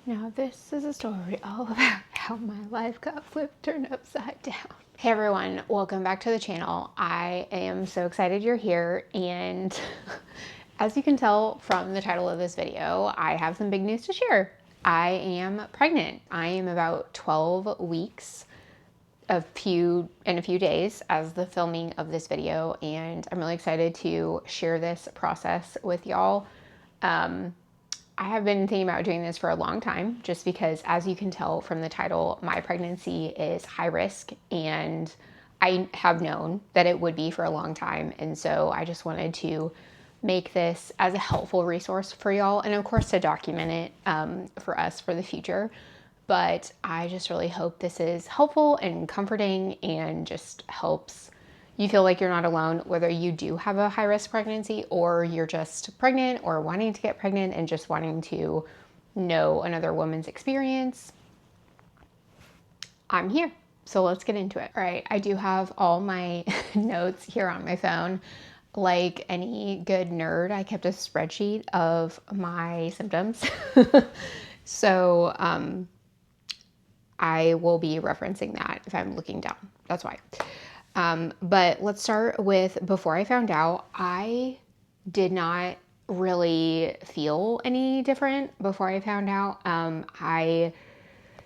Now this is a story all about how my life got flipped, turned upside down. Hey everyone, welcome back to the channel. I am so excited you're here, and as you can tell from the title of this video, I have some big news to share. I am pregnant. I am about 12 weeks in a few days as the filming of this video, and I'm really excited to share this process with y'all. I have been thinking about doing this for a long time, just because, as you can tell from the title, my pregnancy is high risk, and I have known that it would be for a long time. And so I just wanted to make this as a helpful resource for y'all, and of course to document it for us for the future. But I just really hope this is helpful and comforting and just helps you feel like you're not alone, whether you do have a high risk pregnancy or you're just pregnant or wanting to get pregnant and just wanting to know another woman's experience. I'm here. So let's get into it. All right, I do have all my notes here on my phone. Like any good nerd, I kept a spreadsheet of my symptoms. So I will be referencing that if I'm looking down. That's why. But let's start with before I found out. I did not really feel any different before I found out. I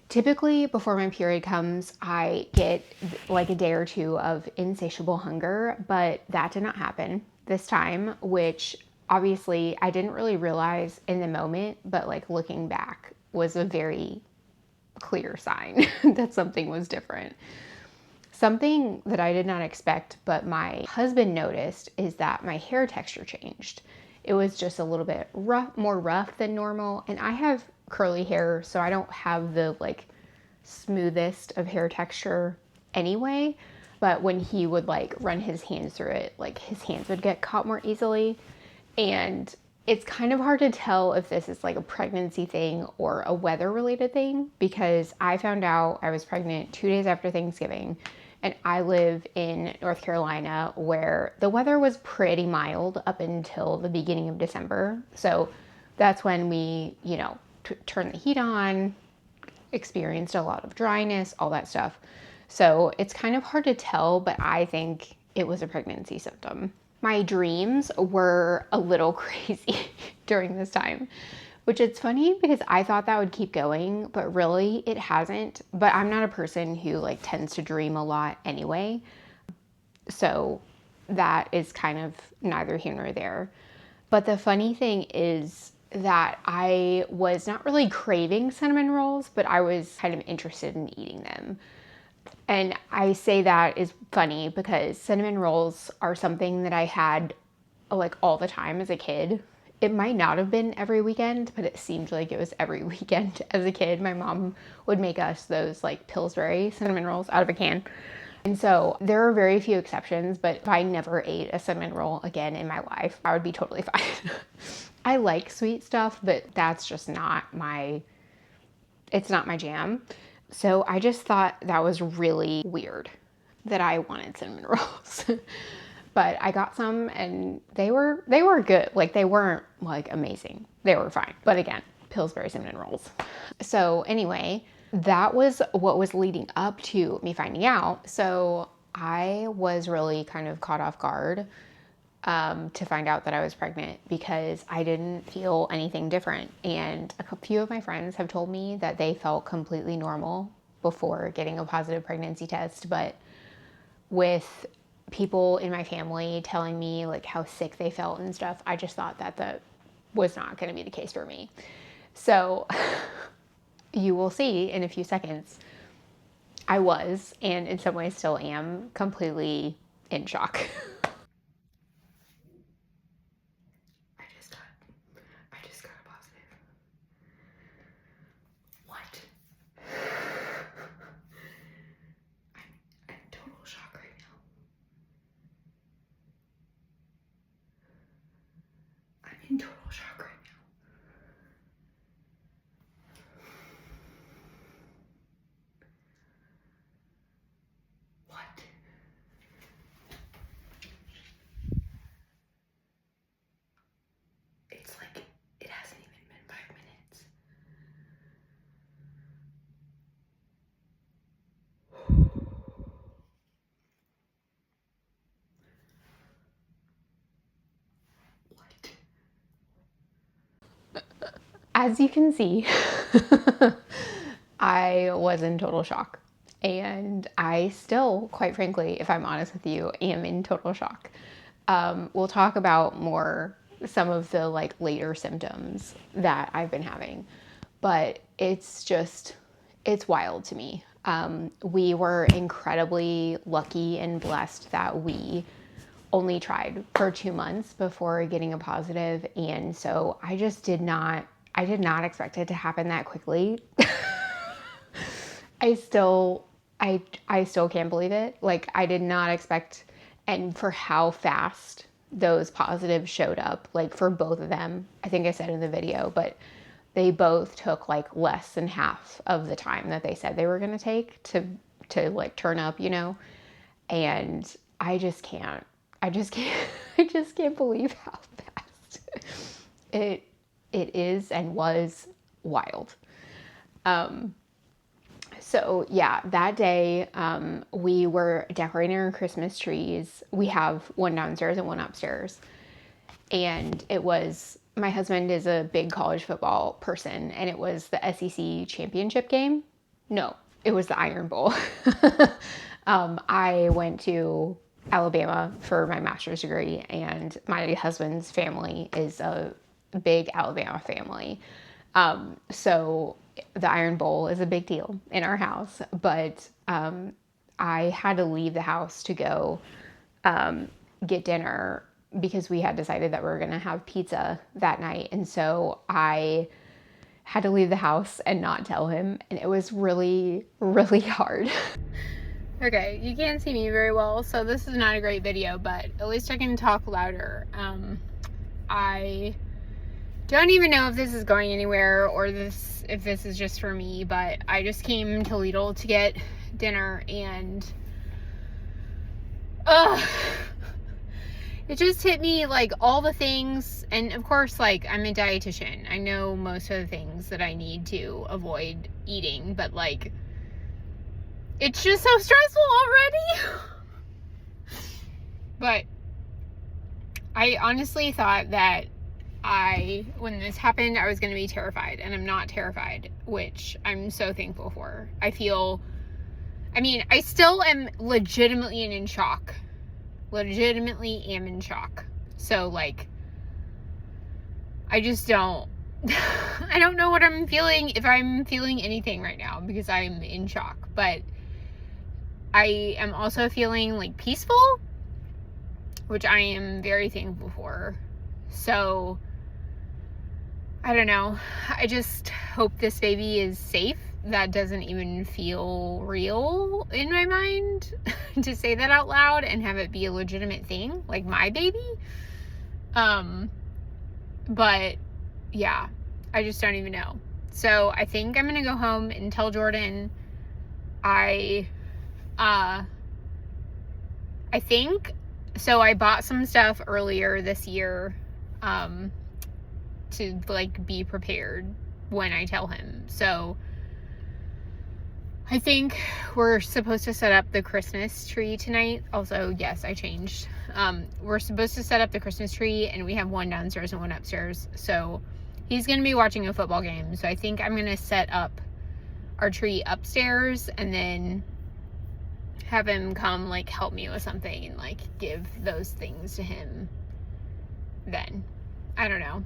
typically, before my period comes, I get like a day or two of insatiable hunger, but that did not happen this time, which obviously I didn't really realize in the moment, but like looking back was a very clear sign that something was different. Something that I did not expect, but my husband noticed, is that my hair texture changed. It was just a little bit more rough than normal. And I have curly hair, so I don't have the like smoothest of hair texture anyway. But when he would like run his hands through it, like his hands would get caught more easily. And it's kind of hard to tell if this is like a pregnancy thing or a weather related thing, because I found out I was pregnant 2 days after Thanksgiving, and I live in North Carolina where the weather was pretty mild up until the beginning of December. So that's when we, turned the heat on, experienced a lot of dryness, all that stuff. So it's kind of hard to tell, but I think it was a pregnancy symptom. My dreams were a little crazy during this time, which it's funny because I thought that would keep going, but really it hasn't. But I'm not a person who like tends to dream a lot anyway. So that is kind of neither here nor there. But the funny thing is that I was not really craving cinnamon rolls, but I was kind of interested in eating them. And I say that is funny because cinnamon rolls are something that I had like all the time as a kid. It might not have been every weekend, but it seemed like it was every weekend as a kid. My mom would make us those like Pillsbury cinnamon rolls out of a can. And so there are very few exceptions, but if I never ate a cinnamon roll again in my life, I would be totally fine. I like sweet stuff, but that's just it's not my jam. So I just thought that was really weird that I wanted cinnamon rolls. But I got some and they were good. Like they weren't like amazing. They were fine. But again, Pillsbury cinnamon rolls. So anyway, that was what was leading up to me finding out. So I was really kind of caught off guard to find out that I was pregnant because I didn't feel anything different. And a few of my friends have told me that they felt completely normal before getting a positive pregnancy test. But with people in my family telling me like how sick they felt and stuff, I just thought that was not going to be the case for me. So you will see in a few seconds, I was, and in some ways still am, completely in shock. I just got a positive. What? I'm in total shock right now. I'm in total shock right now. What? as you can see, I was in total shock. And I still, quite frankly, if I'm honest with you, am in total shock. We'll talk about more some of the like later symptoms that I've been having, but it's wild to me. We were incredibly lucky and blessed that we only tried for 2 months before getting a positive, and so I did not expect it to happen that quickly. I still can't believe it. Like, I did not expect, and for how fast those positives showed up, like for both of them, I think I said in the video, but they both took like less than half of the time that they said they were going to take to like turn up, you know? And I just can't I just can't believe how fast it is and was wild. So yeah, that day, we were decorating our Christmas trees. We have one downstairs and one upstairs. And it was, my husband is a big college football person, and it was the SEC championship game. No, it was the Iron Bowl. I went to Alabama for my master's degree, and my husband's family is a big Alabama family. So the Iron Bowl is a big deal in our house, but I had to leave the house to go get dinner because we had decided that we were going to have pizza that night. And so I had to leave the house and not tell him. And it was really, really hard. Okay, you can't see me very well, so this is not a great video, but at least I can talk louder. I don't even know if this is going anywhere or if this is just for me, but I just came to Lidl to get dinner, and it just hit me, like, all the things. And of course, like, I'm a dietitian. I know most of the things that I need to avoid eating, but like, it's just so stressful already. But I honestly thought that when this happened, I was going to be terrified, and I'm not terrified, which I'm so thankful for. I still am legitimately in shock. Legitimately am in shock. So, like, I just don't, I don't know what I'm feeling, if I'm feeling anything right now, because I'm in shock. But I am also feeling, like, peaceful, which I am very thankful for. So, I don't know. I just hope this baby is safe. That doesn't even feel real in my mind to say that out loud and have it be a legitimate thing, like my baby. But yeah, I just don't even know. So I think I'm gonna go home and tell Jordan I think, so I bought some stuff earlier this year, to like be prepared when I tell him. So I think we're supposed to set up the Christmas tree tonight. Also, yes, I changed. We're supposed to set up the Christmas tree, and we have one downstairs and one upstairs. So he's going to be watching a football game. So I think I'm going to set up our tree upstairs and then have him come, like, help me with something and, like, give those things to him then. I don't know.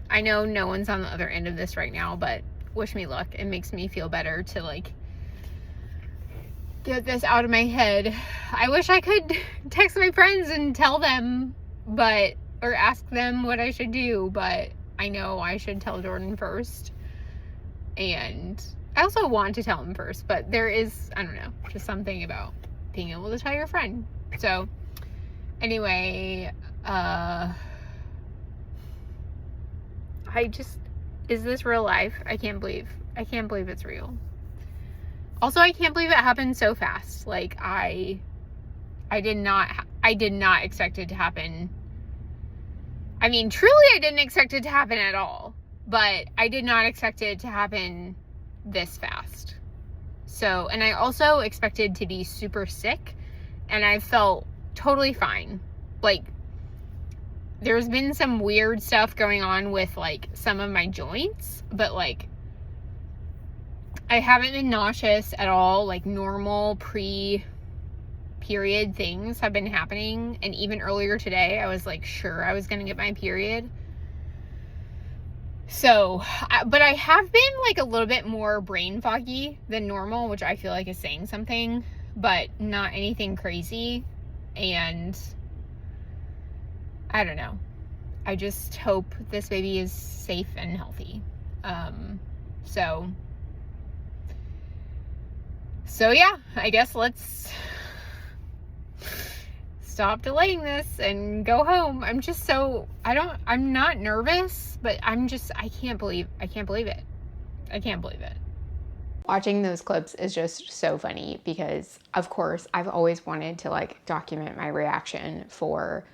I know no one's on the other end of this right now, but wish me luck. It makes me feel better to, like, get this out of my head. I wish I could text my friends and tell them, or ask them what I should do, but I know I should tell Jordan first. And I also want to tell him first, but there is, I don't know, just something about being able to tell your friend. So, anyway, is this real life? I can't believe it's real. Also, I can't believe it happened so fast. Like, I did not expect it to happen. I mean, truly, I didn't expect it to happen at all, but I did not expect it to happen this fast. So, and I also expected to be super sick, and I felt totally fine. Like, there's been some weird stuff going on with, like, some of my joints, but, like, I haven't been nauseous at all. Like, normal pre-period things have been happening, and even earlier today, I was, like, sure I was gonna get my period. So, but I have been, like, a little bit more brain foggy than normal, which I feel like is saying something, but not anything crazy, and I don't know. I just hope this baby is safe and healthy. So yeah, I guess let's stop delaying this and go home. I'm just so, I'm not nervous, but I can't believe it. I can't believe it. Watching those clips is just so funny because, of course, I've always wanted to, like, document my reaction for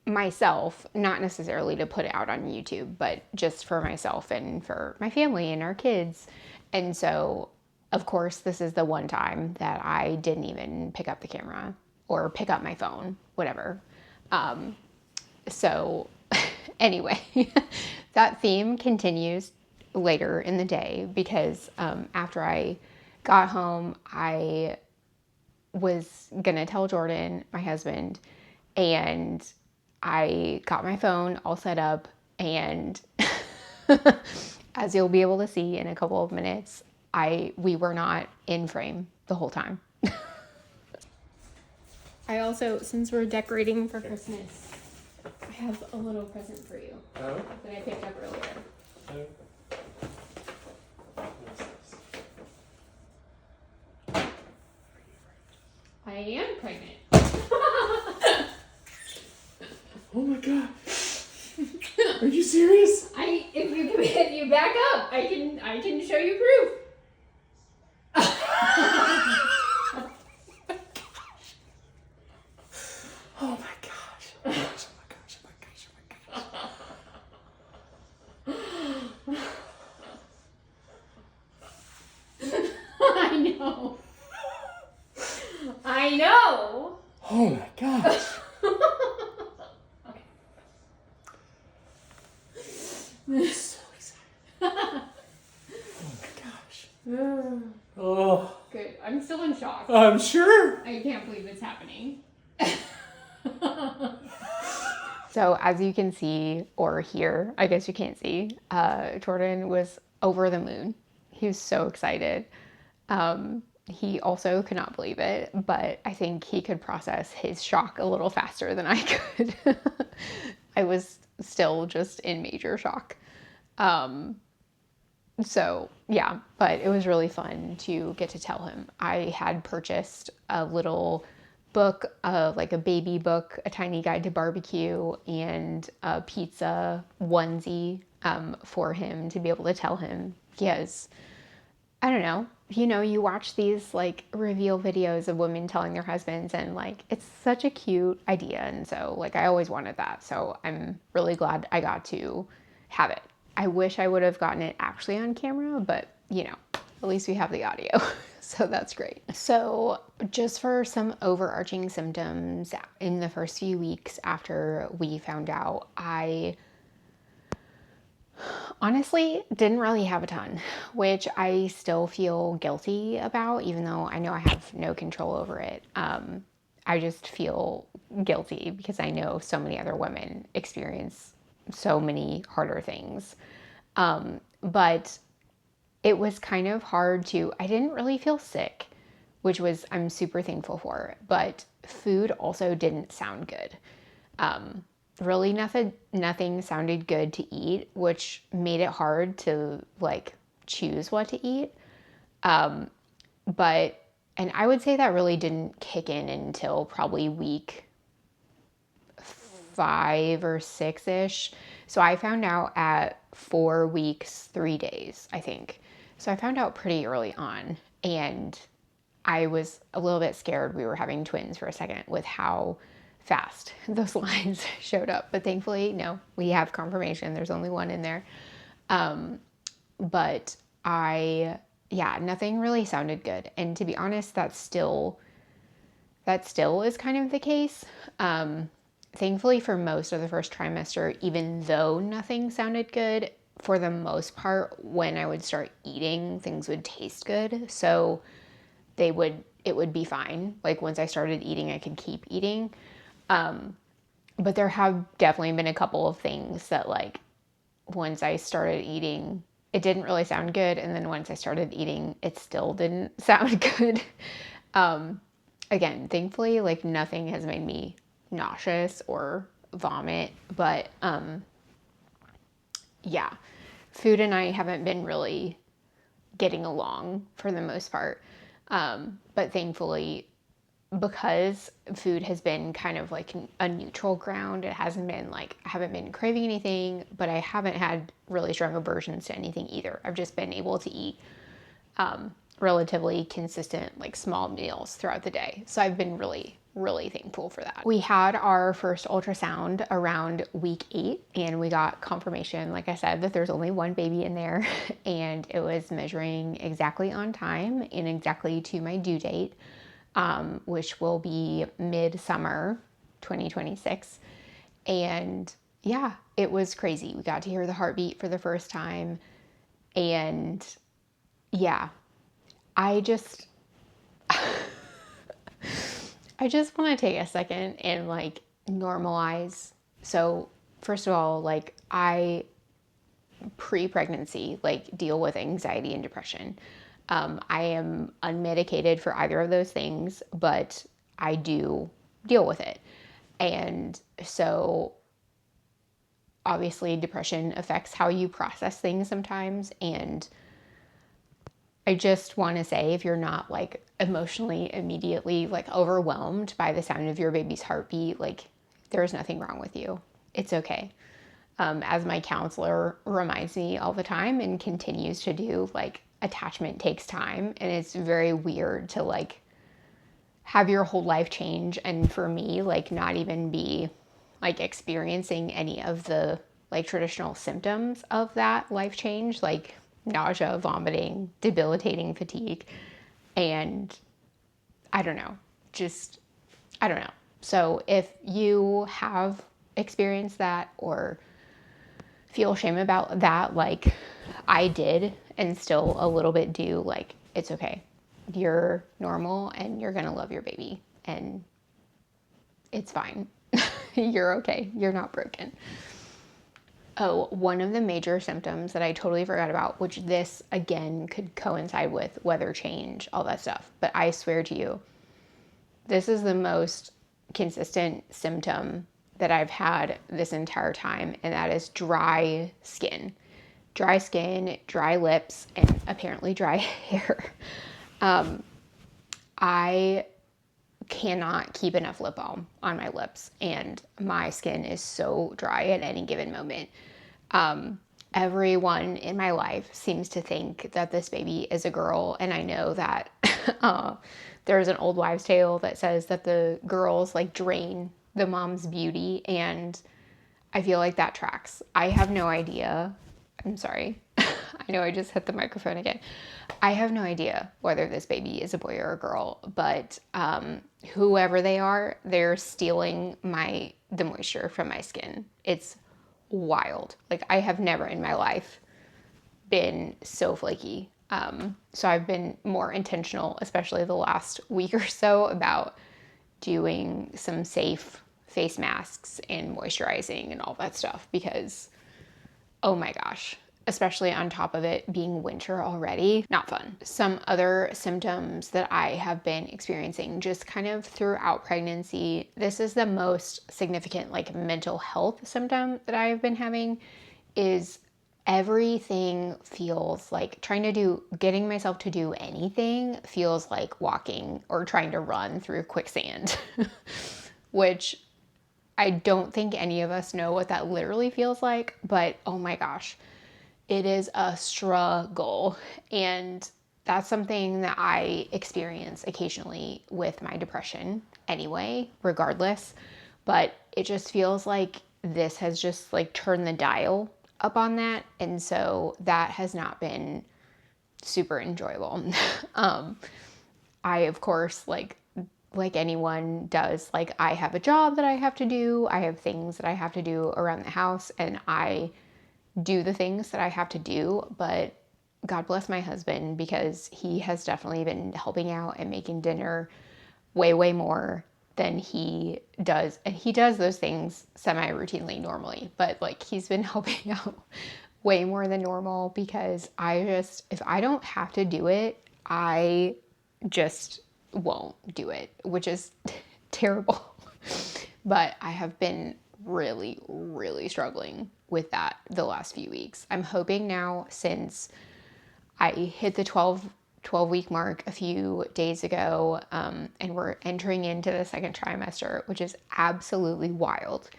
myself, not necessarily to put it out on YouTube, but just for myself and for my family and our kids. And so, of course, this is the one time that I didn't even pick up the camera or pick up my phone, whatever. So anyway, that theme continues later in the day because after I got home, I was gonna tell Jordan, my husband, and I got my phone all set up, and as you'll be able to see in a couple of minutes, we were not in frame the whole time. I also, since we're decorating for Christmas, I have a little present for you that I picked up earlier. I am pregnant. Oh my god. Are you serious? If you back up, I can show you proof. Oh my gosh. Oh my gosh. Oh my gosh. Oh my gosh. I know. I know. Oh my gosh. Okay. I'm so excited. Oh my gosh. Oh. Good. I'm still in shock. I'm sure. I can't believe it's happening. So as you can see or hear, I guess you can't see, Jordan was over the moon. He was so excited. He also could not believe it, but I think he could process his shock a little faster than I could. I was still just in major shock. So yeah, but it was really fun to get to tell him. I had purchased a little book, like a baby book, A Tiny Guide to Barbecue, and a pizza onesie for him to be able to tell him. Because, I don't know, you watch these like reveal videos of women telling their husbands, and like it's such a cute idea, and so like I always wanted that. So I'm really glad I got to have it. I wish I would have gotten it actually on camera, but at least we have the audio. So that's great. So just for some overarching symptoms in the first few weeks after we found out, I honestly didn't really have a ton, which I still feel guilty about, even though I know I have no control over it. I just feel guilty because I know so many other women experience so many harder things. But it was kind of hard I didn't really feel sick, which I'm super thankful for, but food also didn't sound good. Really nothing sounded good to eat, which made it hard to like choose what to eat. And I would say that really didn't kick in until probably week 5 or 6-ish. So I found out at 4 weeks, 3 days, I think. So I found out pretty early on, and I was a little bit scared we were having twins for a second with how fast those lines showed up. But thankfully, no, we have confirmation. There's only one in there. But nothing really sounded good. And to be honest, that still is kind of the case. thankfully for most of the first trimester, even though nothing sounded good, for the most part, when I would start eating, things would taste good. So it would be fine. Like once I started eating, I could keep eating. But there have definitely been a couple of things that like once I started eating, it didn't really sound good. And then once I started eating, it still didn't sound good. Again, thankfully, like nothing has made me nauseous or vomit, but yeah, food and I haven't been really getting along for the most part. But thankfully, because food has been kind of like a neutral ground, it hasn't been like, I haven't been craving anything, but I haven't had really strong aversions to anything either. I've just been able to eat relatively consistent, like small meals throughout the day. So I've been really, really thankful for that. We had our first ultrasound around week 8, and we got confirmation, like I said, that there's only one baby in there, and it was measuring exactly on time and exactly to my due date, which will be midsummer 2026. And yeah, it was crazy. We got to hear the heartbeat for the first time. And yeah, I just I just want to take a second and like normalize. So, first of all, like I pre-pregnancy like deal with anxiety and depression. I am unmedicated for either of those things, but I do deal with it. And so obviously depression affects how you process things sometimes, and I just want to say if you're not like emotionally immediately like overwhelmed by the sound of your baby's heartbeat, like there's nothing wrong with you. It's okay. As my counselor reminds me all the time and continues to do, like attachment takes time, and it's very weird to like have your whole life change, and for me like not even be like experiencing any of the like traditional symptoms of that life change, like nausea, vomiting, debilitating fatigue, and I don't know, just I don't know. So if you have experienced that or feel shame about that, like I did and still a little bit do, like it's okay. You're normal and you're gonna love your baby and it's fine. You're okay. You're not broken. Oh, one of the major symptoms that I totally forgot about, which this again could coincide with weather change, all that stuff, but I swear to you, this is the most consistent symptom that I've had this entire time, and that is dry skin. Dry skin, dry lips, and apparently dry hair. I cannot keep enough lip balm on my lips, and my skin is so dry at any given moment. Everyone in my life seems to think that this baby is a girl, and I know that there's an old wives' tale that says that the girls like drain the mom's beauty, and I feel like that tracks. I have no idea. I'm sorry. I know I just hit the microphone again. I have no idea whether this baby is a boy or a girl, but whoever they are, they're stealing the moisture from my skin. It's wild. Like I have never in my life been so flaky. So I've been more intentional, especially the last week or so, about doing some safe face masks and moisturizing and all that stuff because, oh my gosh, especially on top of it being winter already, not fun. Some other symptoms that I have been experiencing just kind of throughout pregnancy, this is the most significant like mental health symptom that I have been having, is everything feels like getting myself to do anything feels like walking or trying to run through quicksand, which I don't think any of us know what that literally feels like, but oh my gosh, it is a struggle. And that's something that I experience occasionally with my depression anyway, regardless. But it just feels like this has just like turned the dial up on that. And so that has not been super enjoyable. I, of course, like like anyone does. Like, I have a job that I have to do, I have things that I have to do around the house, and I do the things that I have to do. But God bless my husband, because he has definitely been helping out and making dinner way, way more than he does. And he does those things semi-routinely normally, but like, he's been helping out way more than normal, because if I don't have to do it, I just won't do it, which is terrible. But I have been really, really struggling with that the last few weeks. I'm hoping now, since I hit the 12-week mark a few days ago, and we're entering into the second trimester, which is absolutely wild.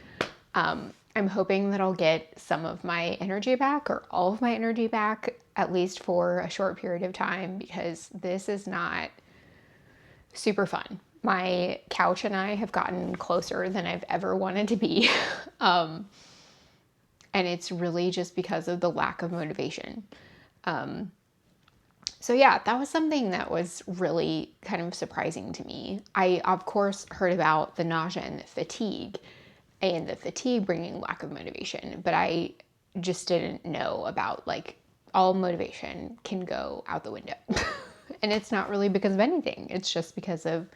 I'm hoping that I'll get some of my energy back, or all of my energy back, at least for a short period of time, because this is not super fun. My couch and I have gotten closer than I've ever wanted to be. And it's really just because of the lack of motivation. So yeah, that was something that was really kind of surprising to me. I, of course, heard about the nausea and the fatigue bringing lack of motivation, but I just didn't know about, like, all motivation can go out the window. And it's not really because of anything. It's just because of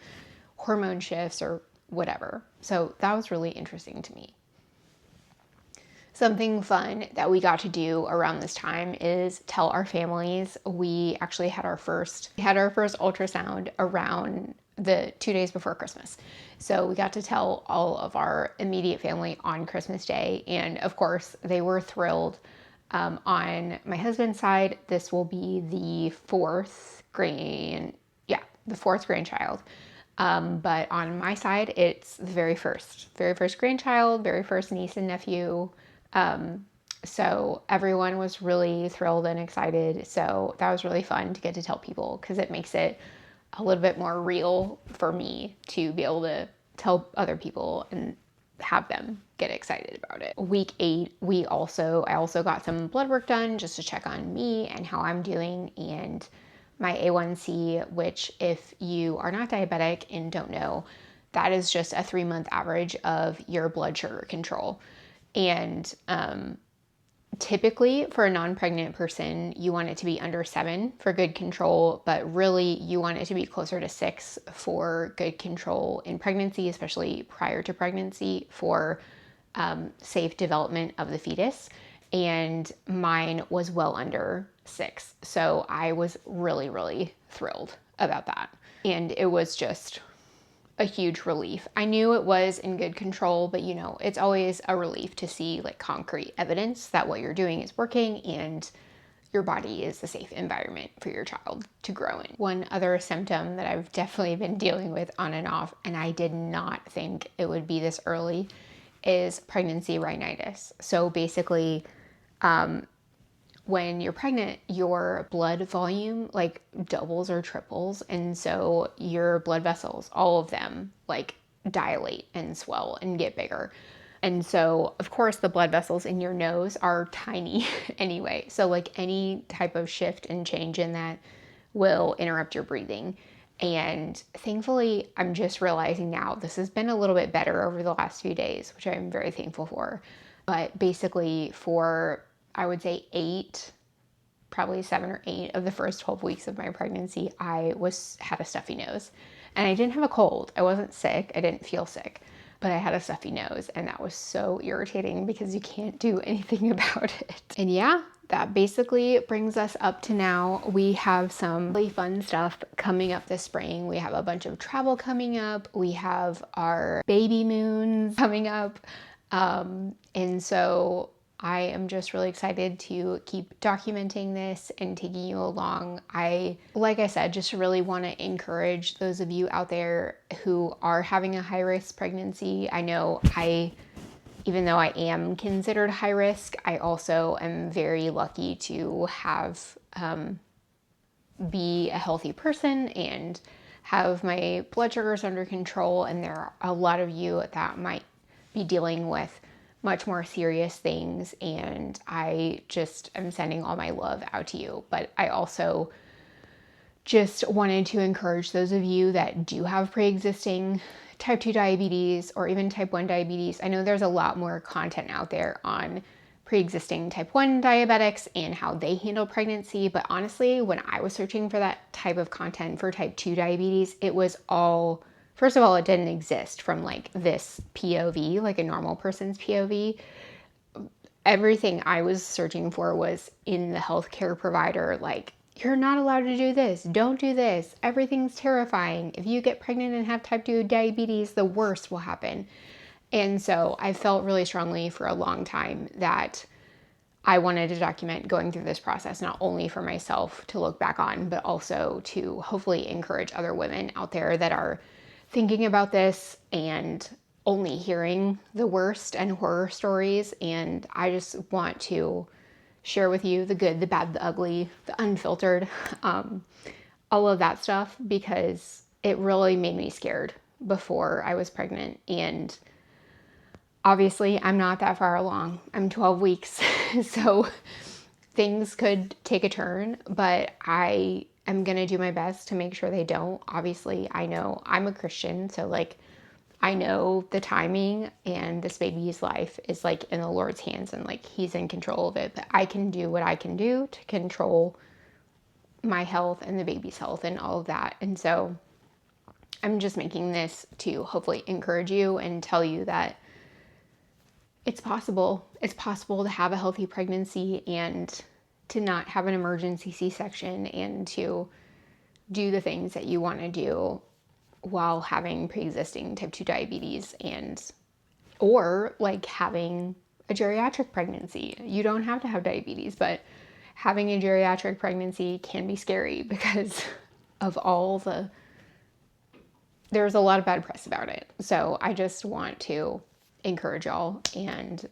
hormone shifts or whatever. So that was really interesting to me. Something fun that we got to do around this time is tell our families. We actually had our first ultrasound around the 2 days before Christmas. So we got to tell all of our immediate family on Christmas Day. And of course, they were thrilled. On my husband's side, this will be the fourth grandchild. But on my side, it's the very first grandchild, very first niece and nephew. So everyone was really thrilled and excited. So that was really fun to get to tell people, because it makes it a little bit more real for me to be able to tell other people and have them get excited about it. Week 8, I also got some blood work done just to check on me and how I'm doing, and my A1C, which, if you are not diabetic and don't know, that is just a 3-month average of your blood sugar control. And typically, for a non-pregnant person, you want it to be under 7 for good control, but really you want it to be closer to 6 for good control in pregnancy, especially prior to pregnancy, for safe development of the fetus. And mine was well under 6. So I was really, really thrilled about that. And it was just a huge relief. I knew it was in good control, but it's always a relief to see, like, concrete evidence that what you're doing is working and your body is the safe environment for your child to grow in. One other symptom that I've definitely been dealing with on and off, and I did not think it would be this early, is pregnancy rhinitis. So basically, when you're pregnant, your blood volume like doubles or triples. And so your blood vessels, all of them, like, dilate and swell and get bigger. And so, of course, the blood vessels in your nose are tiny anyway. So, like, any type of shift and change in that will interrupt your breathing. And thankfully, I'm just realizing now this has been a little bit better over the last few days, which I'm very thankful for. But basically, for, I would say, probably 7 or 8 of the first 12 weeks of my pregnancy, I had a stuffy nose. And I didn't have a cold. I wasn't sick. I didn't feel sick. But I had a stuffy nose, and that was so irritating because you can't do anything about it. And yeah, that basically brings us up to now. We have some really fun stuff coming up this spring. We have a bunch of travel coming up. We have our baby moons coming up. And so I am just really excited to keep documenting this and taking you along. Like I said, just really want to encourage those of you out there who are having a high-risk pregnancy. I know even though I am considered high risk, I also am very lucky to be a healthy person and have my blood sugars under control. And there are a lot of you that might be dealing with much more serious things, and I just am sending all my love out to you. But I also just wanted to encourage those of you that do have pre-existing type 2 diabetes or even type 1 diabetes. I know there's a lot more content out there on pre-existing type 1 diabetics and how they handle pregnancy, but honestly, when I was searching for that type of content for type 2 diabetes, it was all, first of all, it didn't exist from like this POV, like a normal person's POV. Everything I was searching for was in the healthcare provider, like, you're not allowed to do this, don't do this, everything's terrifying. If you get pregnant and have type 2 diabetes, the worst will happen. And so I felt really strongly for a long time that I wanted to document going through this process, not only for myself to look back on, but also to hopefully encourage other women out there that are thinking about this and only hearing the worst and horror stories. And I just want to share with you the good, the bad, the ugly, the unfiltered, all of that stuff, because it really made me scared before I was pregnant. And obviously, I'm not that far along. I'm 12 weeks, so things could take a turn, but I am going to do my best to make sure they don't. Obviously, I know I'm a Christian, so like I know the timing and this baby's life is like in the Lord's hands and like he's in control of it, but I can do what I can do to control my health and the baby's health and all of that. And so I'm just making this to hopefully encourage you and tell you that it's possible. It's possible to have a healthy pregnancy and to not have an emergency C-section and to do the things that you want to do while having pre-existing type 2 diabetes and or like having a geriatric pregnancy. You don't have to have diabetes, but having a geriatric pregnancy can be scary because of all the, there's a lot of bad press about it. So I just want to encourage y'all. And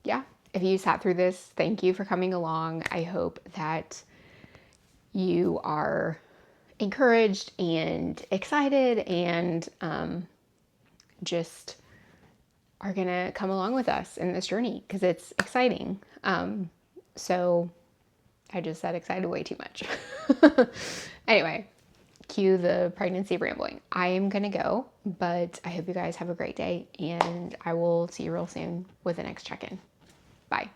yeah, if you sat through this, thank you for coming along. I hope that you are encouraged and excited and just are gonna come along with us in this journey because it's exciting. So I just said excited way too much. Anyway, cue the pregnancy rambling. I am gonna go, but I hope you guys have a great day and I will see you real soon with the next check-in. Bye.